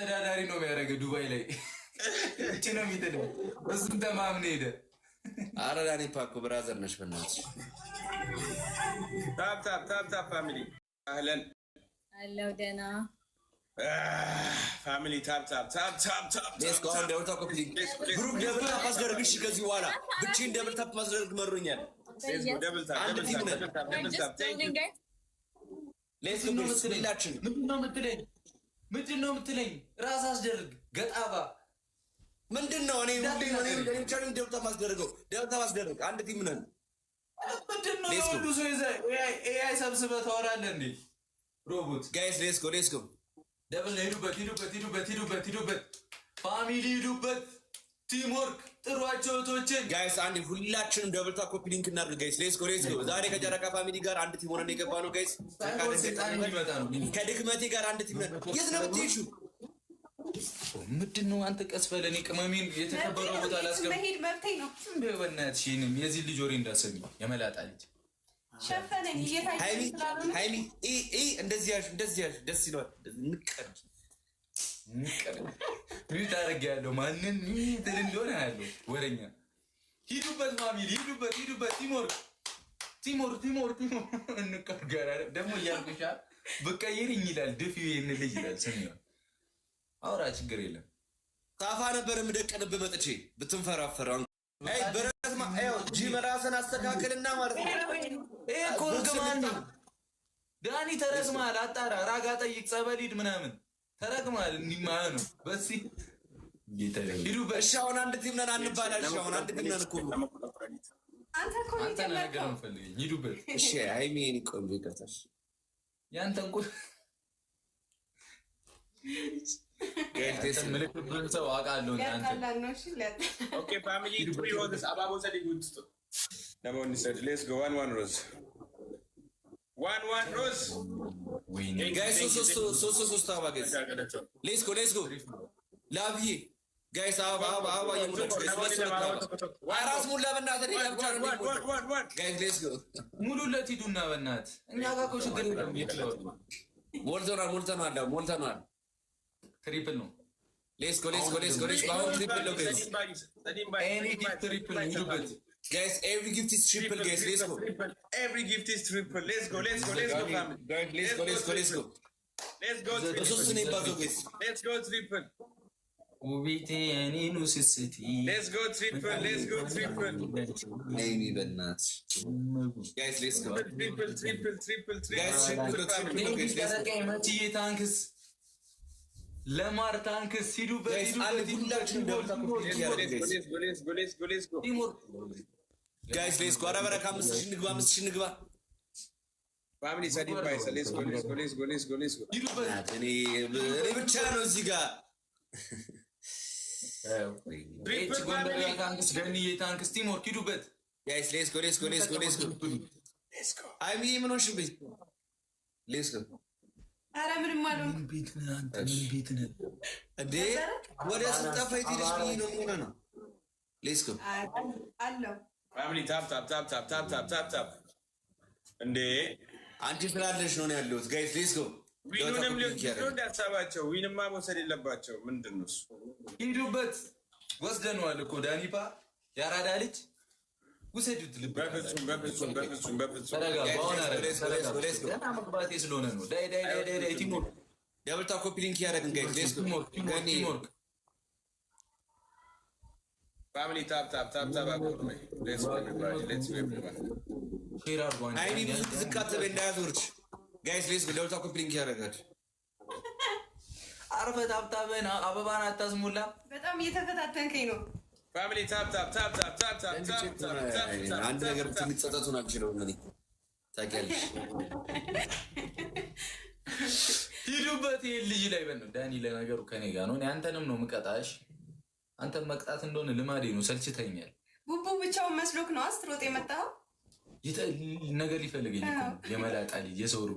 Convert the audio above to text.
ተዳዳሪ ነው የሚያደርገው ዱባይ ላይ እቺ ነው የሚጥለው። እሱን ተማምነ ሄደ። ኧረ ዳኒ ፓኮ ብራዘር ነሽ በእናትሽ። ታፕ ፋሚሊ አህለን አለው ደህና ፋሚሊ ታፕ ሌስ ጎ ደብል ታፕ ኮፒ ግሩፕ ደብል ታፕ ማስደረግ እሺ። ከዚህ በኋላ ብቻዬን ደብል ታፕ ማስደረግ መሮኛል። ደብል ታፕ ሌስ ጎ ምስላችን ምንድን ነው የምትለኝ? ራስ አስደርግ ገጣባ ምንድን ነው? እኔ ብቻዬን ደብል ታፕ ማስደረገው ደብል ታፕ ማስደረግ አንድ ቲም ነን። ምንድን ነው ሁሉ ሰው ይዘህ ኤአይ ሰብስበህ ታወራለህ እንዴ? ሮቦት ጋይስ ሌስ ጎ ደብል ሂዱበት ፋሚሊ ሂዱበት። ቲም ወርክ ጥሯቸው እህቶችን ጋይስ አንዴ ሁላችንም ደብል ታፕ ኮፒ ሊንክ እናድርግ ጋይስ። ሌስ ጎ ዛሬ ከጨረቃ ፋሚሊ ጋር አንድ ቲም ሆነን የገባ ነው ጋይስ። ከድክመቴ ጋር አንድ ቲም ነን። የት ነው የምትሄጂው? ምንድን ነው አንተ? ቀስ በለን ቅመሜን የተከበረው ቦታ ላስገባ መሄድ መብቴ ነው። በእናትሽ የዚህ ልጅ ወሬ እንዳሰሚ የመላጣ ልጅ ሸፈነኝ ሃይሚ እንደዚህ ያልሽ ደስ ይለዋል። ንቀር ሚዩት አደርጊያለሁ። ማንን ትል እንደሆነ ያለው ወረኛ። ሂዱበት ፋሚሊ ሂዱበት። ቲሞር እንቀርጋራ ደግሞ እያልኩሻ ብቀይርኝ ይላል። ድፊው ይህን ልጅ ይላል። ስሚዋ አውራ ችግር የለም። ታፋ ነበር የምደቀንብህ መጥቼ ብትንፈራፈር በረትማ ጂም ራስን አስተካክልና ማለት ነው። ይሄ እኮ እርግማን ነው። ዳኒ ተረግመሃል። አጣራ ራጋ ጠይቅ፣ ጸበል ሂድ ምናምን ተረግመሃል። እንዲማያ ነው በዚህ ሂዱበት። እሺ አሁን አንድ ቲም ነን አንባላል። እሺ አሁን አንድ ቲም ነን እኮ አንተ ነገር ነው ፈልገኝ። ሂዱበት። እሺ ሃይሚ የእኔ ቆንጆ ይቀርታል። ያንተን ቁ ምልክት ሰው አውቃለሁ። ኦኬ ፋሚሊ ትሪ ሮዝስ አባቦ ሰዲ ጉድ ለሞን ሰድ ሌትስ ጎ ዋን ሮዝ ወይኔ ጋይስ ሶስት አበባ ጋይስ ሌትስ ጎ ላቪዬ ጋይስ አበባ የሙላችሁ አራስ ሙላ በእናትህ ለብቻ ነው ጋይስ ሌትስ ጎ ሙሉለት ሂዱና በእናትህ እኛ ጋር እኮ ችግር የለም። ሞልተናል ትሪፕል ነው። ሌትስ ጎ አሁን ትሪፕል ነው ጋይስ። ኤኒ ጊፍት ትሪፕል ነው። ሂዱበት ጋይስ ኤቭሪ ጊፍት ኢዝ ትሪፕል ጋይስ ሌትስ ጎ ኤቭሪ ጊፍት ኢዝ ትሪፕል ሌትስ ጎ ፋሚሊ ሌትስ ጎ በሶስት ነው ይባዛው ጋይስ ሌትስ ጎ ትሪፕል ውቢቴ እኔኑ ስስቲ ሌትስ ጎ ትሪፕል ኤኒ በእናትሽ ጋይስ ሌትስ ጎ ትሪፕል ጋይስ መችዬ ታንክስ ለማር ታንክስ ሂዱበት። ጋይስ ሌትስ ጎ ኧረ በረካ 5000 እንግባ ፋሚሊ ሰዲ ባይስ ሌትስ ጎ እኔ ብቻ ነው እዚህ ጋር ታንክስ ገንዬ ታንክስ ቲም ወርክ ሂዱበት ጋይስ ሌትስ ጎ አይሚ ምን ሆንሽብኝ? ሌትስ ጎ ኧረ ምንም አልሆንኩም። ቤት ነህ እንዴ? ወደ ስጠፋ የትሄድሽ ብዬሽ ነው ሆነ ነው። ሌትስ ጎ አለው ፋሚሊ ታፕ እንዴ አንቺ ስላለሽ ነው ያለሁት ጋይስ ሌትስ ጎ ዊኑንም እንዳሳባቸው ዊንማ መውሰድ የለባቸው። ምንድን ነው እሱ? ሂዱበት ወስደነዋል እኮ ዳኒፓ ያራዳ ልጅ ውሰዱት። ልብ በፍጹም ገና መግባቴ ስለሆነ ነው። ዳይ ቲሞር ደብል ታፕ ኮፒ ሊንክ ያደረግን ጋይስ ሌትስ ጎ ቲሞር ፋሚሊ ታፕ አይኒ ብዙ ዝቃተበ እንዳያዞርች ጋይስ ሌትስ ጎ ደብል ታፕ ኮፒ ሊንክ ያደረጋል። አርፈህ ታብታበን አበባን አታስሞላ። በጣም እየተፈታተንከኝ ነው። ፋሚሊ ታፕ አንድ ነገር ብትጸጸቱን አልችለውም እኔ ታውቂያለሽ። ሂዱበት ይሄን ልጅ ላይ በእናትህ ዳኒ። ለነገሩ ከኔ ጋር ነው። እኔ አንተንም ነው የምቀጣሽ። አንተም መቅጣት እንደሆነ ልማዴ ነው። ሰልችተኛል። ቡቡ ብቻውን መስሎክ ነው አስትሮጥ የመጣው ነገር ሊፈልገኝ የመላጣ ልጅ የሰውሩ